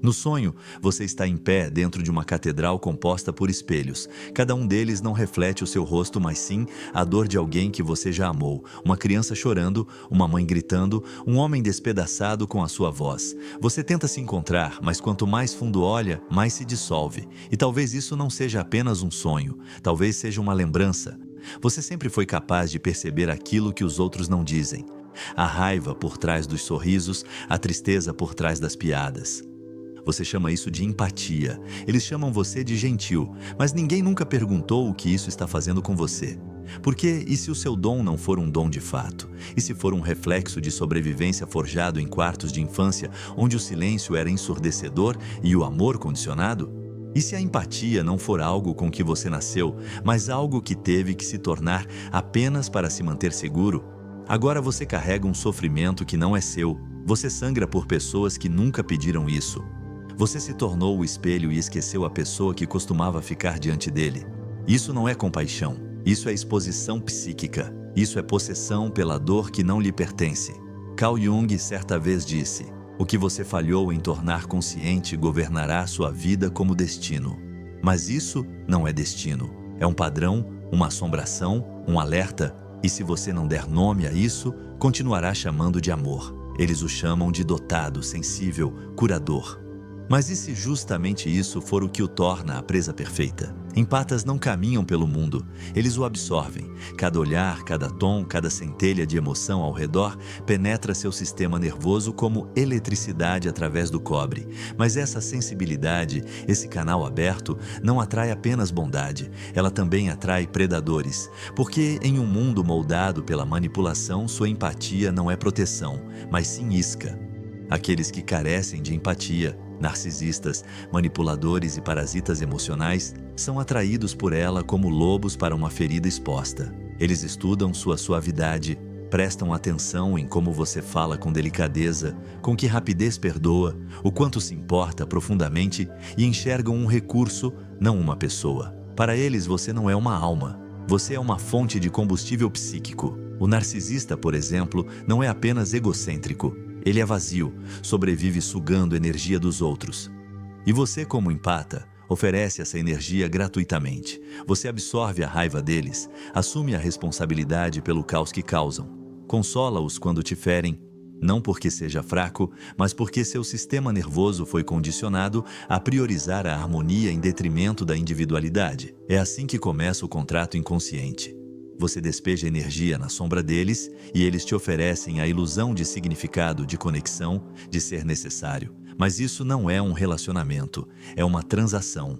No sonho, você está em pé dentro de uma catedral composta por espelhos. Cada um deles não reflete o seu rosto, mas sim a dor de alguém que você já amou. Uma criança chorando, uma mãe gritando, um homem despedaçado com a sua voz. Você tenta se encontrar, mas quanto mais fundo olha, mais se dissolve. E talvez isso não seja apenas um sonho, talvez seja uma lembrança. Você sempre foi capaz de perceber aquilo que os outros não dizem. A raiva por trás dos sorrisos, a tristeza por trás das piadas. Você chama isso de empatia. Eles chamam você de gentil, mas ninguém nunca perguntou o que isso está fazendo com você. Porque e se o seu dom não for um dom de fato? E se for um reflexo de sobrevivência forjado em quartos de infância, onde o silêncio era ensurdecedor e o amor condicionado? E se a empatia não for algo com que você nasceu, mas algo que teve que se tornar apenas para se manter seguro? Agora você carrega um sofrimento que não é seu. Você sangra por pessoas que nunca pediram isso. Você se tornou o espelho e esqueceu a pessoa que costumava ficar diante dele. Isso não é compaixão. Isso é exposição psíquica. Isso é possessão pela dor que não lhe pertence. Carl Jung certa vez disse: o que você falhou em tornar consciente governará sua vida como destino. Mas isso não é destino. É um padrão, uma assombração, um alerta. E se você não der nome a isso, continuará chamando de amor. Eles o chamam de dotado, sensível, curador. Mas e se justamente isso for o que o torna a presa perfeita? Empatas não caminham pelo mundo, eles o absorvem. Cada olhar, cada tom, cada centelha de emoção ao redor penetra seu sistema nervoso como eletricidade através do cobre. Mas essa sensibilidade, esse canal aberto, não atrai apenas bondade, ela também atrai predadores. Porque em um mundo moldado pela manipulação, sua empatia não é proteção, mas sim isca. Aqueles que carecem de empatia, narcisistas, manipuladores e parasitas emocionais, são atraídos por ela como lobos para uma ferida exposta. Eles estudam sua suavidade, prestam atenção em como você fala com delicadeza, com que rapidez perdoa, o quanto se importa profundamente e enxergam um recurso, não uma pessoa. Para eles você não é uma alma, você é uma fonte de combustível psíquico. O narcisista, por exemplo, não é apenas egocêntrico. Ele é vazio, sobrevive sugando energia dos outros. E você, como empata, oferece essa energia gratuitamente. Você absorve a raiva deles, assume a responsabilidade pelo caos que causam. Consola-os quando te ferem, não porque seja fraco, mas porque seu sistema nervoso foi condicionado a priorizar a harmonia em detrimento da individualidade. É assim que começa o contrato inconsciente. Você despeja energia na sombra deles e eles te oferecem a ilusão de significado, de conexão, de ser necessário. Mas isso não é um relacionamento, é uma transação.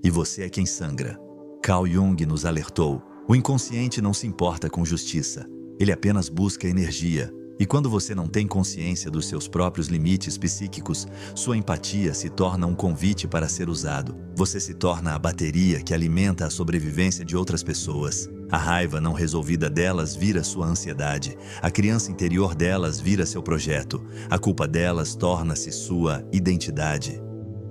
E você é quem sangra. Carl Jung nos alertou: o inconsciente não se importa com justiça, ele apenas busca energia. E quando você não tem consciência dos seus próprios limites psíquicos, sua empatia se torna um convite para ser usado. Você se torna a bateria que alimenta a sobrevivência de outras pessoas. A raiva não resolvida delas vira sua ansiedade. A criança interior delas vira seu projeto. A culpa delas torna-se sua identidade.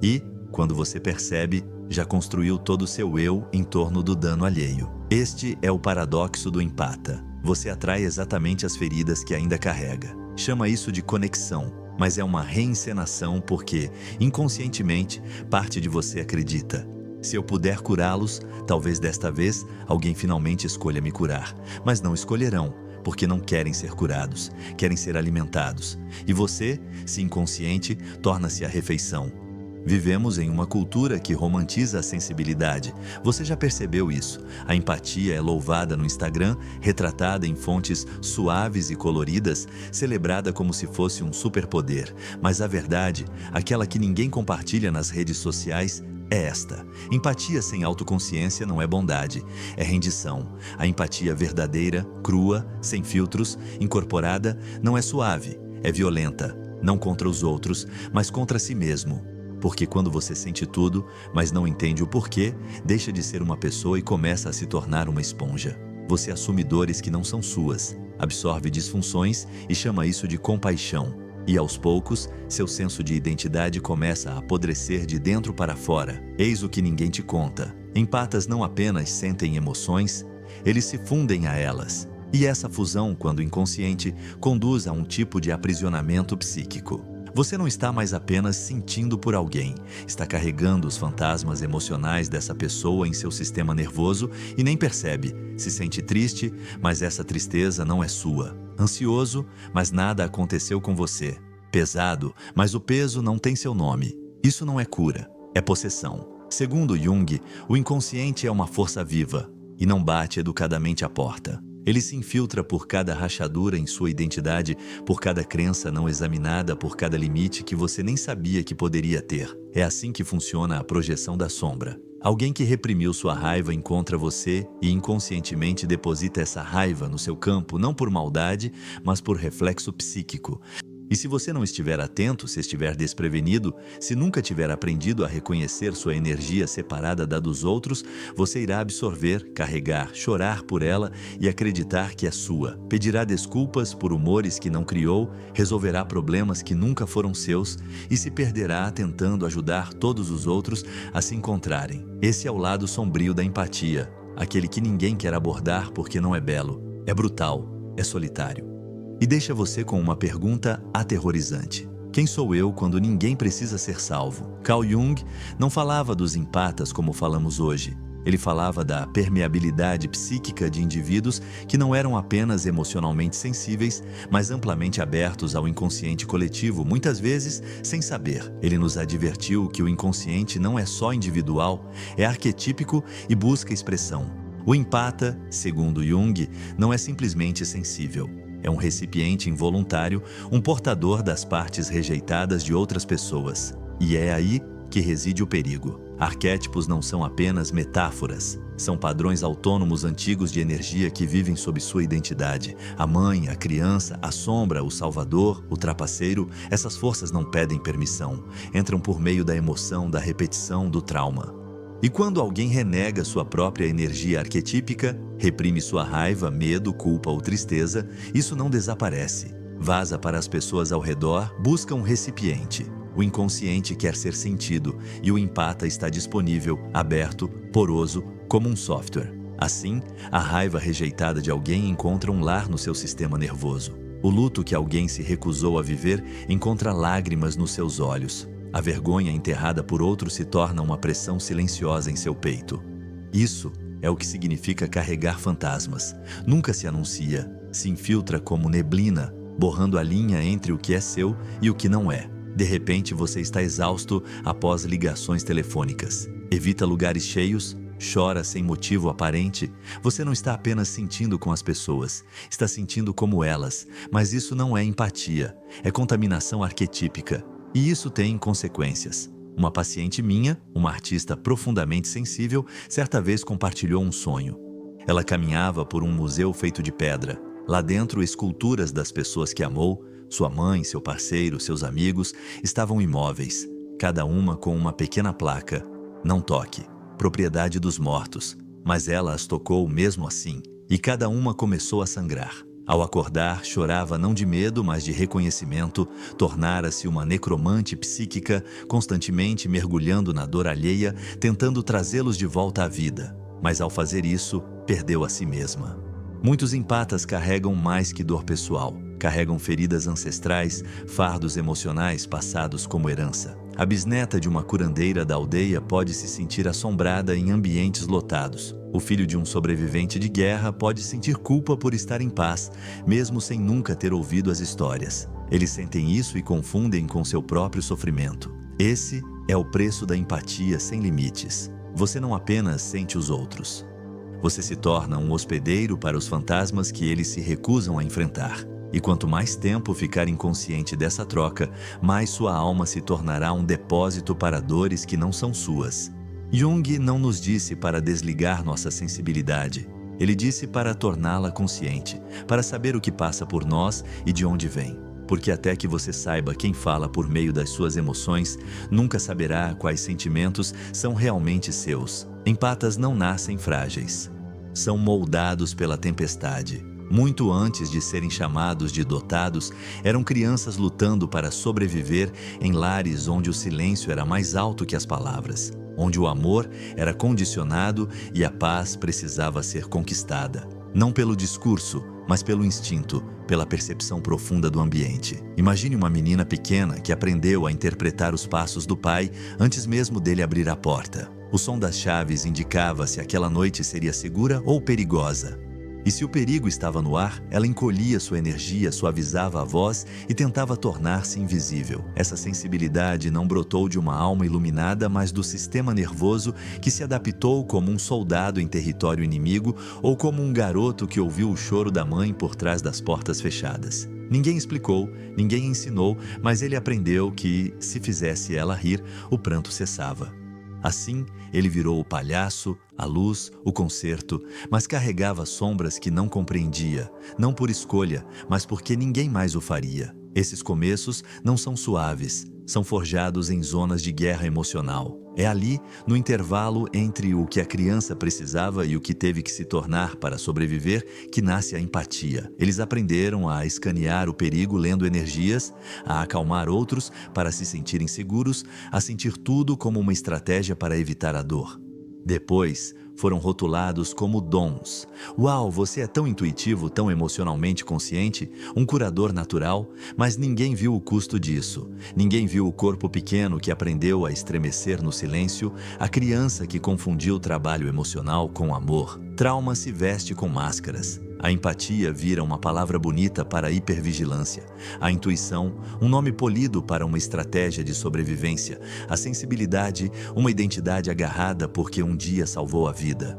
E, quando você percebe, já construiu todo o seu eu em torno do dano alheio. Este é o paradoxo do empata. Você atrai exatamente as feridas que ainda carrega. Chama isso de conexão, mas é uma reencenação porque, inconscientemente, parte de você acredita: se eu puder curá-los, talvez desta vez alguém finalmente escolha me curar. Mas não escolherão, porque não querem ser curados, querem ser alimentados. E você, se inconsciente, torna-se a refeição. Vivemos em uma cultura que romantiza a sensibilidade. Você já percebeu isso? A empatia é louvada no Instagram, retratada em fontes suaves e coloridas, celebrada como se fosse um superpoder. Mas a verdade, aquela que ninguém compartilha nas redes sociais, é esta: empatia sem autoconsciência não é bondade, é rendição. A empatia verdadeira, crua, sem filtros, incorporada, não é suave, é violenta, não contra os outros, mas contra si mesmo. Porque quando você sente tudo, mas não entende o porquê, deixa de ser uma pessoa e começa a se tornar uma esponja. Você assume dores que não são suas, absorve disfunções e chama isso de compaixão. E aos poucos, seu senso de identidade começa a apodrecer de dentro para fora. Eis o que ninguém te conta. Empatas não apenas sentem emoções, eles se fundem a elas. E essa fusão, quando inconsciente, conduz a um tipo de aprisionamento psíquico. Você não está mais apenas sentindo por alguém, está carregando os fantasmas emocionais dessa pessoa em seu sistema nervoso e nem percebe. Se sente triste, mas essa tristeza não é sua. Ansioso, mas nada aconteceu com você. Pesado, mas o peso não tem seu nome. Isso não é cura, é possessão. Segundo Jung, o inconsciente é uma força viva e não bate educadamente à porta. Ele se infiltra por cada rachadura em sua identidade, por cada crença não examinada, por cada limite que você nem sabia que poderia ter. É assim que funciona a projeção da sombra. Alguém que reprimiu sua raiva encontra você e inconscientemente deposita essa raiva no seu campo, não por maldade, mas por reflexo psíquico. E se você não estiver atento, se estiver desprevenido, se nunca tiver aprendido a reconhecer sua energia separada da dos outros, você irá absorver, carregar, chorar por ela e acreditar que é sua. Pedirá desculpas por humores que não criou, resolverá problemas que nunca foram seus e se perderá tentando ajudar todos os outros a se encontrarem. Esse é o lado sombrio da empatia, aquele que ninguém quer abordar porque não é belo, é brutal, é solitário. E deixa você com uma pergunta aterrorizante. Quem sou eu quando ninguém precisa ser salvo? Carl Jung não falava dos empatas como falamos hoje. Ele falava da permeabilidade psíquica de indivíduos que não eram apenas emocionalmente sensíveis, mas amplamente abertos ao inconsciente coletivo, muitas vezes sem saber. Ele nos advertiu que o inconsciente não é só individual, é arquetípico e busca expressão. O empata, segundo Jung, não é simplesmente sensível. É um recipiente involuntário, um portador das partes rejeitadas de outras pessoas. E é aí que reside o perigo. Arquétipos não são apenas metáforas. São padrões autônomos antigos de energia que vivem sob sua identidade. A mãe, a criança, a sombra, o salvador, o trapaceiro, essas forças não pedem permissão. Entram por meio da emoção, da repetição, do trauma. E quando alguém renega sua própria energia arquetípica, reprime sua raiva, medo, culpa ou tristeza, isso não desaparece. Vaza para as pessoas ao redor, busca um recipiente. O inconsciente quer ser sentido e o empata está disponível, aberto, poroso, como um software. Assim, a raiva rejeitada de alguém encontra um lar no seu sistema nervoso. O luto que alguém se recusou a viver encontra lágrimas nos seus olhos. A vergonha enterrada por outro se torna uma pressão silenciosa em seu peito. Isso é o que significa carregar fantasmas. Nunca se anuncia, se infiltra como neblina, borrando a linha entre o que é seu e o que não é. De repente você está exausto após ligações telefônicas. Evita lugares cheios, chora sem motivo aparente. Você não está apenas sentindo com as pessoas, está sentindo como elas. Mas isso não é empatia, é contaminação arquetípica. E isso tem consequências. Uma paciente minha, uma artista profundamente sensível, certa vez compartilhou um sonho. Ela caminhava por um museu feito de pedra. Lá dentro, esculturas das pessoas que amou, sua mãe, seu parceiro, seus amigos, estavam imóveis, cada uma com uma pequena placa. Não toque, propriedade dos mortos. Mas ela as tocou mesmo assim, e cada uma começou a sangrar. Ao acordar, chorava não de medo, mas de reconhecimento, tornara-se uma necromante psíquica, constantemente mergulhando na dor alheia, tentando trazê-los de volta à vida. Mas ao fazer isso, perdeu a si mesma. Muitos empatas carregam mais que dor pessoal. Carregam feridas ancestrais, fardos emocionais passados como herança. A bisneta de uma curandeira da aldeia pode se sentir assombrada em ambientes lotados. O filho de um sobrevivente de guerra pode sentir culpa por estar em paz, mesmo sem nunca ter ouvido as histórias. Eles sentem isso e confundem com seu próprio sofrimento. Esse é o preço da empatia sem limites. Você não apenas sente os outros. Você se torna um hospedeiro para os fantasmas que eles se recusam a enfrentar. E quanto mais tempo ficar inconsciente dessa troca, mais sua alma se tornará um depósito para dores que não são suas. Jung não nos disse para desligar nossa sensibilidade. Ele disse para torná-la consciente, para saber o que passa por nós e de onde vem. Porque até que você saiba quem fala por meio das suas emoções, nunca saberá quais sentimentos são realmente seus. Empatas não nascem frágeis. São moldados pela tempestade. Muito antes de serem chamados de dotados, eram crianças lutando para sobreviver em lares onde o silêncio era mais alto que as palavras, onde o amor era condicionado e a paz precisava ser conquistada. Não pelo discurso, mas pelo instinto, pela percepção profunda do ambiente. Imagine uma menina pequena que aprendeu a interpretar os passos do pai antes mesmo dele abrir a porta. O som das chaves indicava se aquela noite seria segura ou perigosa. E se o perigo estava no ar, ela encolhia sua energia, suavizava a voz e tentava tornar-se invisível. Essa sensibilidade não brotou de uma alma iluminada, mas do sistema nervoso que se adaptou como um soldado em território inimigo ou como um garoto que ouviu o choro da mãe por trás das portas fechadas. Ninguém explicou, ninguém ensinou, mas ele aprendeu que, se fizesse ela rir, o pranto cessava. Assim, ele virou o palhaço, a luz, o concerto, mas carregava sombras que não compreendia, não por escolha, mas porque ninguém mais o faria. Esses começos não são suaves, são forjados em zonas de guerra emocional. É ali, no intervalo entre o que a criança precisava e o que teve que se tornar para sobreviver, que nasce a empatia. Eles aprenderam a escanear o perigo lendo energias, a acalmar outros para se sentirem seguros, a sentir tudo como uma estratégia para evitar a dor. Depois, foram rotulados como dons. Uau, você é tão intuitivo, tão emocionalmente consciente, um curador natural, mas ninguém viu o custo disso. Ninguém viu o corpo pequeno que aprendeu a estremecer no silêncio, a criança que confundiu o trabalho emocional com amor. Trauma se veste com máscaras. A empatia vira uma palavra bonita para a hipervigilância. A intuição, um nome polido para uma estratégia de sobrevivência. A sensibilidade, uma identidade agarrada porque um dia salvou a vida.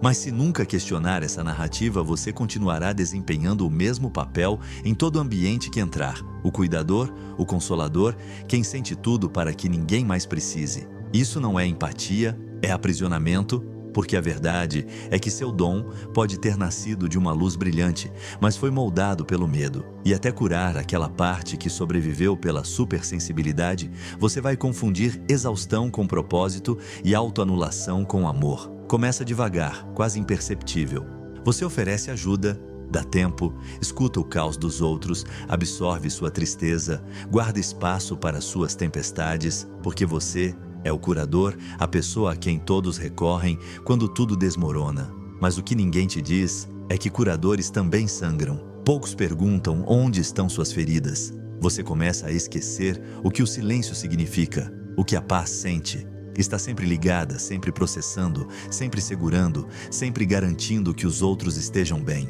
Mas se nunca questionar essa narrativa, você continuará desempenhando o mesmo papel em todo ambiente que entrar. O cuidador, o consolador, quem sente tudo para que ninguém mais precise. Isso não é empatia, é aprisionamento. Porque a verdade é que seu dom pode ter nascido de uma luz brilhante, mas foi moldado pelo medo. E até curar aquela parte que sobreviveu pela supersensibilidade, você vai confundir exaustão com propósito e autoanulação com amor. Começa devagar, quase imperceptível. Você oferece ajuda, dá tempo, escuta o caos dos outros, absorve sua tristeza, guarda espaço para suas tempestades, porque você é o curador, a pessoa a quem todos recorrem quando tudo desmorona. Mas o que ninguém te diz é que curadores também sangram. Poucos perguntam onde estão suas feridas. Você começa a esquecer o que o silêncio significa, o que a paz sente. Está sempre ligada, sempre processando, sempre segurando, sempre garantindo que os outros estejam bem.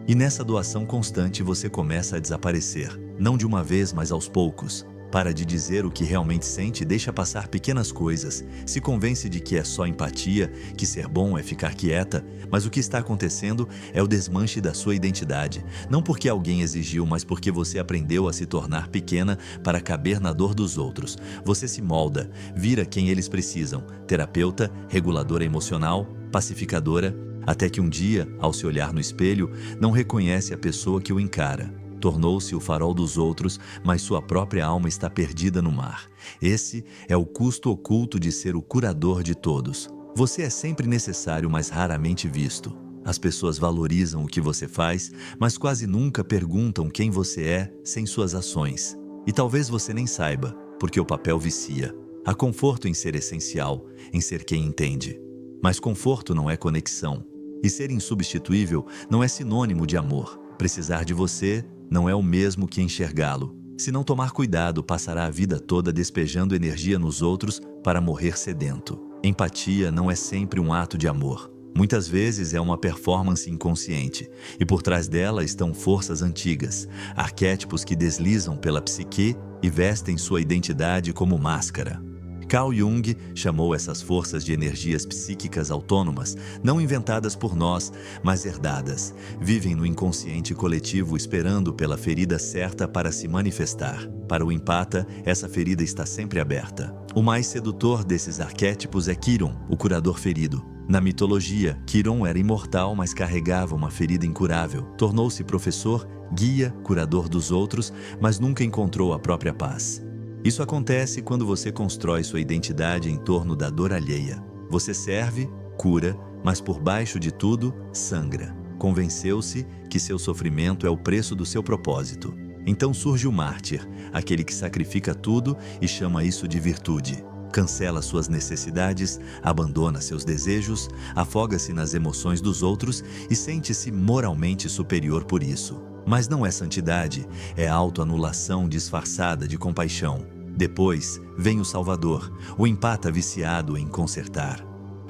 E nessa doação constante você começa a desaparecer, não de uma vez, mas aos poucos. Para de dizer o que realmente sente e deixa passar pequenas coisas. Se convence de que é só empatia, que ser bom é ficar quieta, mas o que está acontecendo é o desmanche da sua identidade. Não porque alguém exigiu, mas porque você aprendeu a se tornar pequena para caber na dor dos outros. Você se molda, vira quem eles precisam. Terapeuta, reguladora emocional, pacificadora, até que um dia, ao se olhar no espelho, não reconhece a pessoa que o encara. Tornou-se o farol dos outros, mas sua própria alma está perdida no mar. Esse é o custo oculto de ser o curador de todos. Você é sempre necessário, mas raramente visto. As pessoas valorizam o que você faz, mas quase nunca perguntam quem você é sem suas ações. E talvez você nem saiba, porque o papel vicia. Há conforto em ser essencial, em ser quem entende. Mas conforto não é conexão. E ser insubstituível não é sinônimo de amor. Precisar de você não é o mesmo que enxergá-lo. Se não tomar cuidado, passará a vida toda despejando energia nos outros para morrer sedento. Empatia não é sempre um ato de amor. Muitas vezes é uma performance inconsciente, e por trás dela estão forças antigas, arquétipos que deslizam pela psique e vestem sua identidade como máscara. Carl Jung chamou essas forças de energias psíquicas autônomas, não inventadas por nós, mas herdadas. Vivem no inconsciente coletivo esperando pela ferida certa para se manifestar. Para o empata, essa ferida está sempre aberta. O mais sedutor desses arquétipos é Chiron, o curador ferido. Na mitologia, Chiron era imortal, mas carregava uma ferida incurável. Tornou-se professor, guia, curador dos outros, mas nunca encontrou a própria paz. Isso acontece quando você constrói sua identidade em torno da dor alheia. Você serve, cura, mas por baixo de tudo, sangra. Convenceu-se que seu sofrimento é o preço do seu propósito. Então surge o mártir, aquele que sacrifica tudo e chama isso de virtude. cancela suas necessidades, abandona seus desejos, afoga-se nas emoções dos outros e sente-se moralmente superior por isso. Mas não é santidade, é autoanulação disfarçada de compaixão. Depois vem o Salvador, o empata viciado em consertar.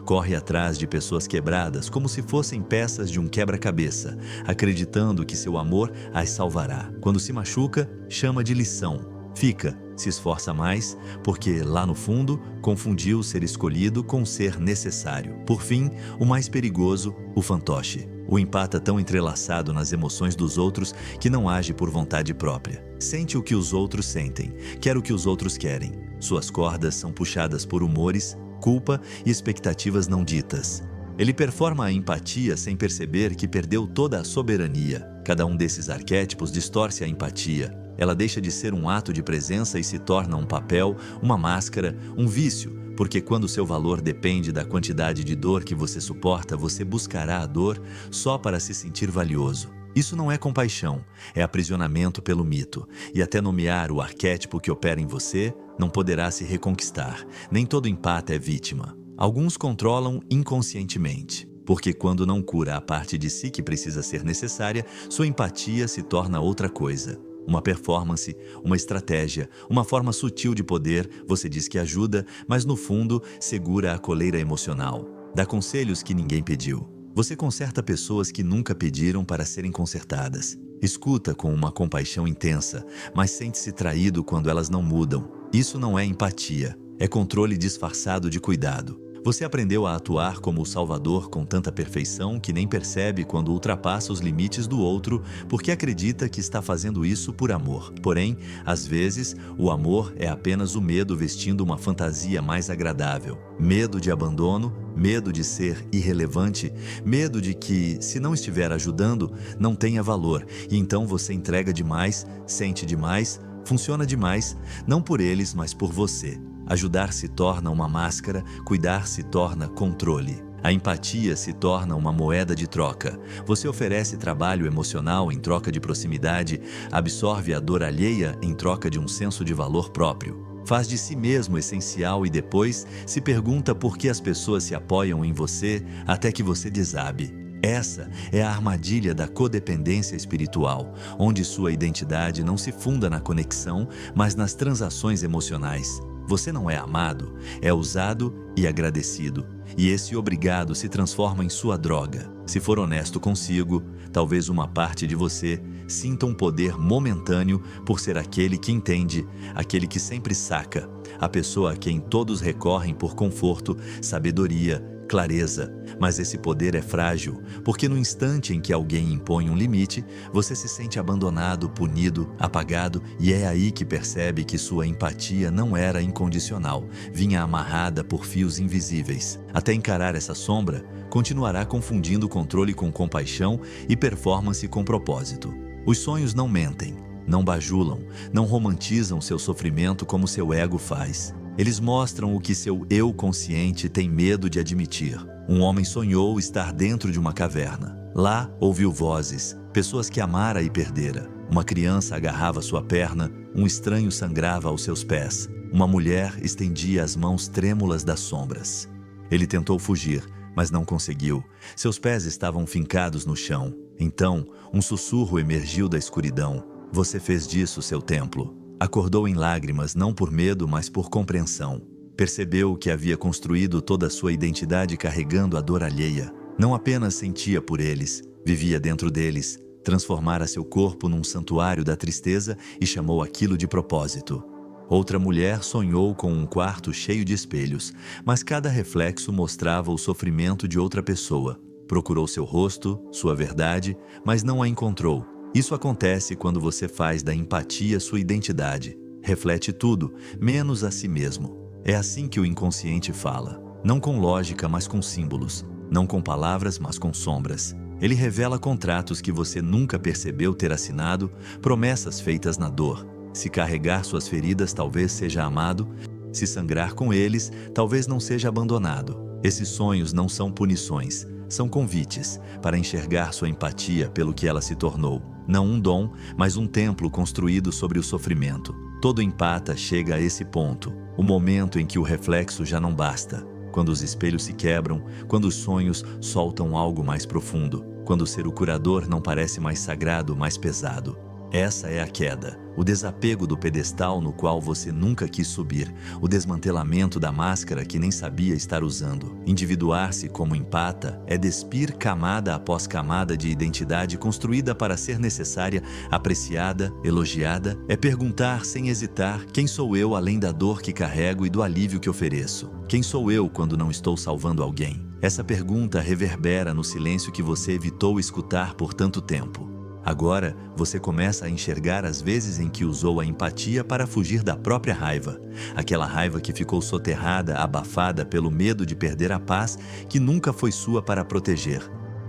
Corre atrás de pessoas quebradas como se fossem peças de um quebra-cabeça, acreditando que seu amor as salvará. Quando se machuca, chama de lição. Fica, se esforça mais, porque lá no fundo confundiu ser escolhido com ser necessário. Por fim, o mais perigoso, o fantoche. O empata tão entrelaçado nas emoções dos outros que não age por vontade própria. Sente o que os outros sentem, quer o que os outros querem. Suas cordas são puxadas por humores, culpa e expectativas não ditas. Ele performa a empatia sem perceber que perdeu toda a soberania. Cada um desses arquétipos distorce a empatia. Ela deixa de ser um ato de presença e se torna um papel, uma máscara, um vício, porque quando seu valor depende da quantidade de dor que você suporta, você buscará a dor só para se sentir valioso. Isso não é compaixão, é aprisionamento pelo mito. E até nomear o arquétipo que opera em você, não poderá se reconquistar. Nem todo empata é vítima. Alguns controlam inconscientemente, porque quando não cura a parte de si que precisa ser necessária, sua empatia se torna outra coisa. Uma performance, uma estratégia, uma forma sutil de poder, você diz que ajuda, mas no fundo segura a coleira emocional. Dá conselhos que ninguém pediu. Você conserta pessoas que nunca pediram para serem consertadas. Escuta com uma compaixão intensa, mas sente-se traído quando elas não mudam. Isso não é empatia, é controle disfarçado de cuidado. Você aprendeu a atuar como o Salvador com tanta perfeição que nem percebe quando ultrapassa os limites do outro porque acredita que está fazendo isso por amor. Porém, às vezes, o amor é apenas o medo vestindo uma fantasia mais agradável. Medo de abandono, medo de ser irrelevante, medo de que, se não estiver ajudando, não tenha valor e então você entrega demais, sente demais, funciona demais, não por eles, mas por você. Ajudar se torna uma máscara, cuidar se torna controle. A empatia se torna uma moeda de troca. Você oferece trabalho emocional em troca de proximidade, absorve a dor alheia em troca de um senso de valor próprio. Faz de si mesmo essencial e depois se pergunta por que as pessoas se apoiam em você até que você desabe. Essa é a armadilha da codependência espiritual, onde sua identidade não se funda na conexão, mas nas transações emocionais. Você não é amado, é usado e agradecido. E esse obrigado se transforma em sua droga. Se for honesto consigo, talvez uma parte de você sinta um poder momentâneo por ser aquele que entende, aquele que sempre saca, a pessoa a quem todos recorrem por conforto, sabedoria, clareza. Mas esse poder é frágil, porque no instante em que alguém impõe um limite, você se sente abandonado, punido, apagado, e é aí que percebe que sua empatia não era incondicional, vinha amarrada por fios invisíveis. Até encarar essa sombra, continuará confundindo controle com compaixão e performance com propósito. Os sonhos não mentem, não bajulam, não romantizam seu sofrimento como seu ego faz. Eles mostram o que seu eu consciente tem medo de admitir. Um homem sonhou estar dentro de uma caverna. Lá ouviu vozes, pessoas que amara e perdera. Uma criança agarrava sua perna, um estranho sangrava aos seus pés. Uma mulher estendia as mãos trêmulas das sombras. Ele tentou fugir, mas não conseguiu. Seus pés estavam fincados no chão. Então, um sussurro emergiu da escuridão. Você fez disso seu templo. Acordou em lágrimas, não por medo, mas por compreensão. Percebeu que havia construído toda a sua identidade carregando a dor alheia. Não apenas sentia por eles, vivia dentro deles. Transformara seu corpo num santuário da tristeza e chamou aquilo de propósito. Outra mulher sonhou com um quarto cheio de espelhos, mas cada reflexo mostrava o sofrimento de outra pessoa. Procurou seu rosto, sua verdade, mas não a encontrou. Isso acontece quando você faz da empatia sua identidade. Reflete tudo, menos a si mesmo. É assim que o inconsciente fala. Não com lógica, mas com símbolos. Não com palavras, mas com sombras. Ele revela contratos que você nunca percebeu ter assinado, promessas feitas na dor. Se carregar suas feridas, talvez seja amado. Se sangrar com eles, talvez não seja abandonado. Esses sonhos não são punições. São convites para enxergar sua empatia pelo que ela se tornou. Não um dom, mas um templo construído sobre o sofrimento. Todo empata chega a esse ponto, o momento em que o reflexo já não basta. Quando os espelhos se quebram, quando os sonhos soltam algo mais profundo, quando ser o curador não parece mais sagrado, mais pesado. Essa é a queda, o desapego do pedestal no qual você nunca quis subir, o desmantelamento da máscara que nem sabia estar usando. Individuar-se como empata é despir camada após camada de identidade construída para ser necessária, apreciada, elogiada, é perguntar sem hesitar quem sou eu além da dor que carrego e do alívio que ofereço. Quem sou eu quando não estou salvando alguém? Essa pergunta reverbera no silêncio que você evitou escutar por tanto tempo. Agora, você começa a enxergar as vezes em que usou a empatia para fugir da própria raiva. Aquela raiva que ficou soterrada, abafada pelo medo de perder a paz que nunca foi sua para proteger.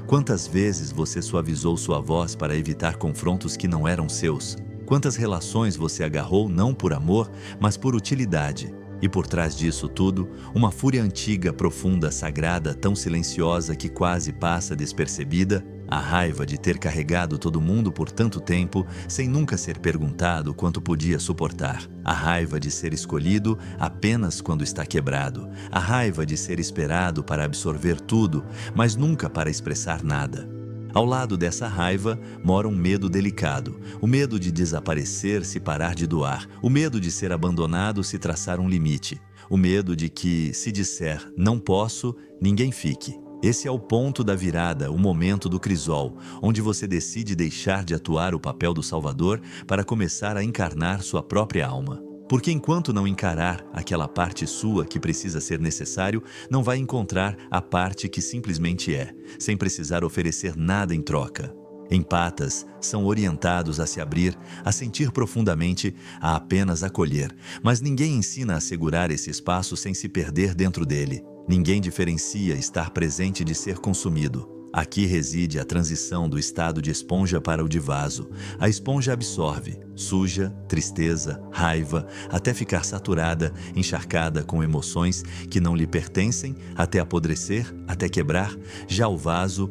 Quantas vezes você suavizou sua voz para evitar confrontos que não eram seus? Quantas relações você agarrou não por amor, mas por utilidade? E por trás disso tudo, uma fúria antiga, profunda, sagrada, tão silenciosa que quase passa despercebida, a raiva de ter carregado todo mundo por tanto tempo, sem nunca ser perguntado quanto podia suportar. A raiva de ser escolhido apenas quando está quebrado. A raiva de ser esperado para absorver tudo, mas nunca para expressar nada. Ao lado dessa raiva mora um medo delicado, o medo de desaparecer se parar de doar, o medo de ser abandonado se traçar um limite, o medo de que, se disser não posso, ninguém fique. Esse é o ponto da virada, o momento do crisol, onde você decide deixar de atuar o papel do Salvador para começar a encarnar sua própria alma. Porque enquanto não encarar aquela parte sua que precisa ser necessário, não vai encontrar a parte que simplesmente é, sem precisar oferecer nada em troca. Empatas são orientados a se abrir, a sentir profundamente, a apenas acolher, mas ninguém ensina a segurar esse espaço sem se perder dentro dele. Ninguém diferencia estar presente de ser consumido. Aqui reside a transição do estado de esponja para o de vaso. A esponja absorve, suja, tristeza, raiva, até ficar saturada, encharcada com emoções que não lhe pertencem, até apodrecer, até quebrar. Já o vaso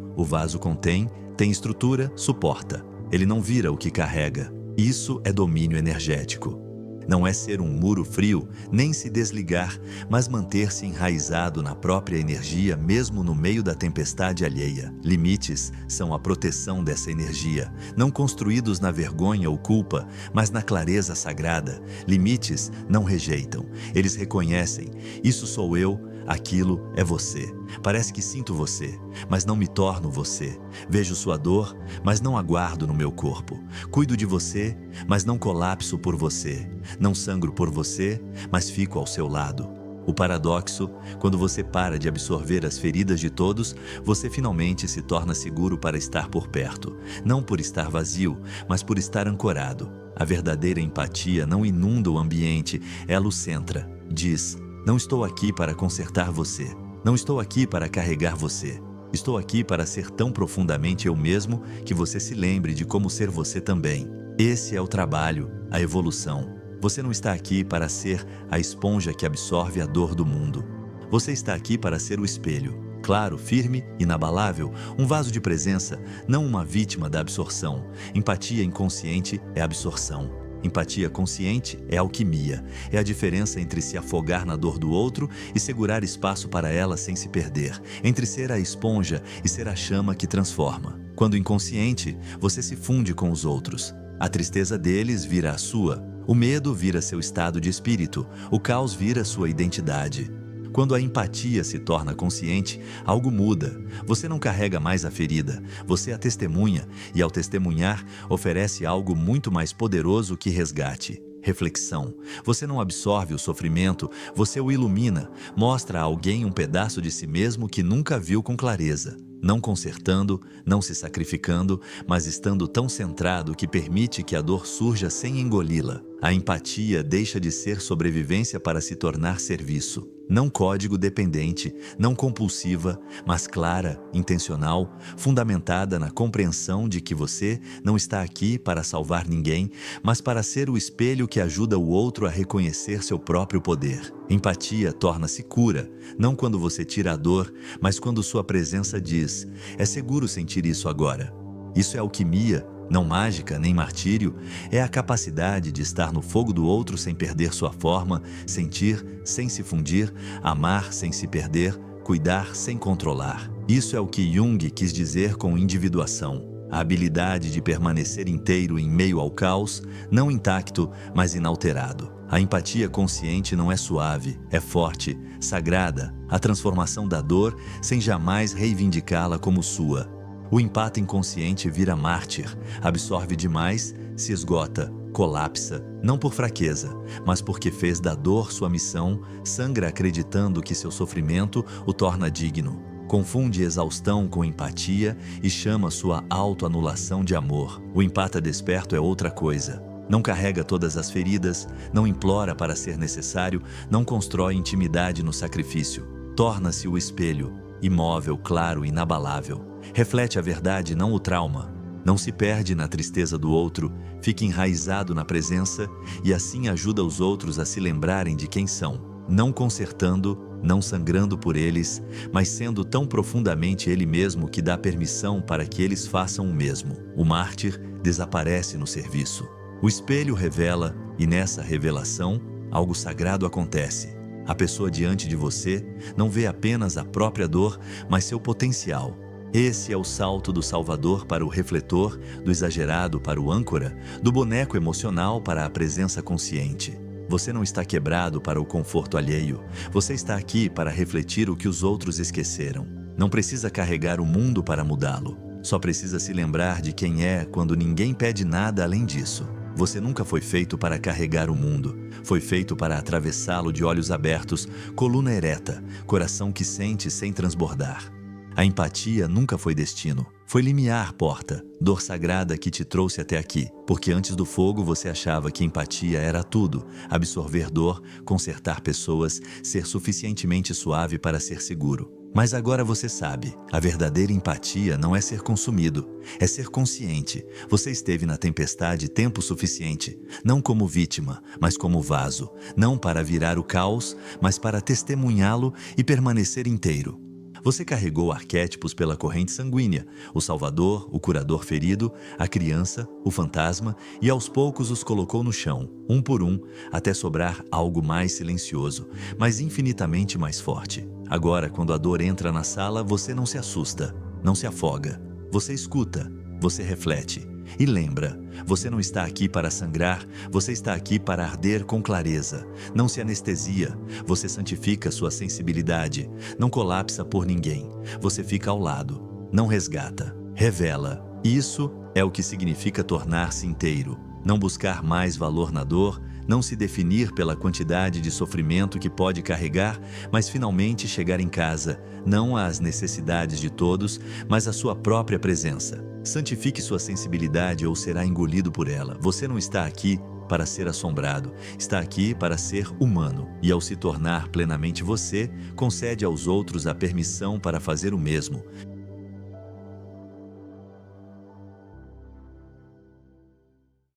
contém, tem estrutura, suporta. Ele não vira o que carrega. Isso é domínio energético. Não é ser um muro frio, nem se desligar, mas manter-se enraizado na própria energia mesmo no meio da tempestade alheia. Limites são a proteção dessa energia, não construídos na vergonha ou culpa, mas na clareza sagrada. Limites não rejeitam, eles reconhecem. Isso sou eu, aquilo é você. Parece que sinto você, mas não me torno você. Vejo sua dor, mas não aguardo no meu corpo. Cuido de você, mas não colapso por você. Não sangro por você, mas fico ao seu lado. O paradoxo, quando você para de absorver as feridas de todos, você finalmente se torna seguro para estar por perto. Não por estar vazio, mas por estar ancorado. A verdadeira empatia não inunda o ambiente, ela o centra. Diz: não estou aqui para consertar você. Não estou aqui para carregar você. Estou aqui para ser tão profundamente eu mesmo que você se lembre de como ser você também. Esse é o trabalho, a evolução. Você não está aqui para ser a esponja que absorve a dor do mundo. Você está aqui para ser o espelho. Claro, firme, inabalável, um vaso de presença, não uma vítima da absorção. Empatia inconsciente é absorção. Empatia consciente é alquimia, é a diferença entre se afogar na dor do outro e segurar espaço para ela sem se perder, entre ser a esponja e ser a chama que transforma. Quando inconsciente, você se funde com os outros. A tristeza deles vira a sua, o medo vira seu estado de espírito, o caos vira sua identidade. Quando a empatia se torna consciente, algo muda. Você não carrega mais a ferida, você a testemunha e, ao testemunhar, oferece algo muito mais poderoso que resgate. Reflexão. Você não absorve o sofrimento, você o ilumina, mostra a alguém um pedaço de si mesmo que nunca viu com clareza. Não consertando, não se sacrificando, mas estando tão centrado que permite que a dor surja sem engoli-la. A empatia deixa de ser sobrevivência para se tornar serviço. Não código dependente, não compulsiva, mas clara, intencional, fundamentada na compreensão de que você não está aqui para salvar ninguém, mas para ser o espelho que ajuda o outro a reconhecer seu próprio poder. Empatia torna-se cura, não quando você tira a dor, mas quando sua presença diz: é seguro sentir isso agora. Isso é alquimia, Não mágica nem martírio, é a capacidade de estar no fogo do outro sem perder sua forma, sentir sem se fundir, amar sem se perder, cuidar sem controlar. Isso é o que Jung quis dizer com individuação. A habilidade de permanecer inteiro em meio ao caos, não intacto, mas inalterado. A empatia consciente não é suave, é forte, sagrada, a transformação da dor sem jamais reivindicá-la como sua. O empata inconsciente vira mártir, absorve demais, se esgota, colapsa, não por fraqueza, mas porque fez da dor sua missão, sangra acreditando que seu sofrimento o torna digno. Confunde exaustão com empatia e chama sua autoanulação de amor. O empata desperto é outra coisa. Não carrega todas as feridas, não implora para ser necessário, não constrói intimidade no sacrifício. Torna-se o espelho, imóvel, claro, inabalável. Reflete a verdade, não o trauma. Não se perde na tristeza do outro, fica enraizado na presença e assim ajuda os outros a se lembrarem de quem são. Não consertando, não sangrando por eles, mas sendo tão profundamente ele mesmo que dá permissão para que eles façam o mesmo. O mártir desaparece no serviço. O espelho revela, e nessa revelação, algo sagrado acontece. A pessoa diante de você não vê apenas a própria dor, mas seu potencial. Esse é o salto do salvador para o refletor, do exagerado para o âncora, do boneco emocional para a presença consciente. Você não está quebrado para o conforto alheio. Você está aqui para refletir o que os outros esqueceram. Não precisa carregar o mundo para mudá-lo. Só precisa se lembrar de quem é quando ninguém pede nada além disso. Você nunca foi feito para carregar o mundo. Foi feito para atravessá-lo de olhos abertos, coluna ereta, coração que sente sem transbordar. A empatia nunca foi destino. Foi limiar, porta, dor sagrada que te trouxe até aqui. Porque antes do fogo você achava que empatia era tudo. Absorver dor, consertar pessoas, ser suficientemente suave para ser seguro. Mas agora você sabe, a verdadeira empatia não é ser consumido, é ser consciente. Você esteve na tempestade tempo suficiente, não como vítima, mas como vaso. Não para virar o caos, mas para testemunhá-lo e permanecer inteiro. Você carregou arquétipos pela corrente sanguínea, o salvador, o curador ferido, a criança, o fantasma, e aos poucos os colocou no chão, um por um, até sobrar algo mais silencioso, mas infinitamente mais forte. Agora, quando a dor entra na sala, você não se assusta, não se afoga. Você escuta, você reflete. E lembra, você não está aqui para sangrar, você está aqui para arder com clareza. Não se anestesia, você santifica sua sensibilidade. Não colapsa por ninguém, você fica ao lado. Não resgata, revela. Isso é o que significa tornar-se inteiro. Não buscar mais valor na dor, não se definir pela quantidade de sofrimento que pode carregar, mas finalmente chegar em casa, não às necessidades de todos, mas à sua própria presença. Santifique sua sensibilidade ou será engolido por ela. Você não está aqui para ser assombrado, está aqui para ser humano. E ao se tornar plenamente você, concede aos outros a permissão para fazer o mesmo.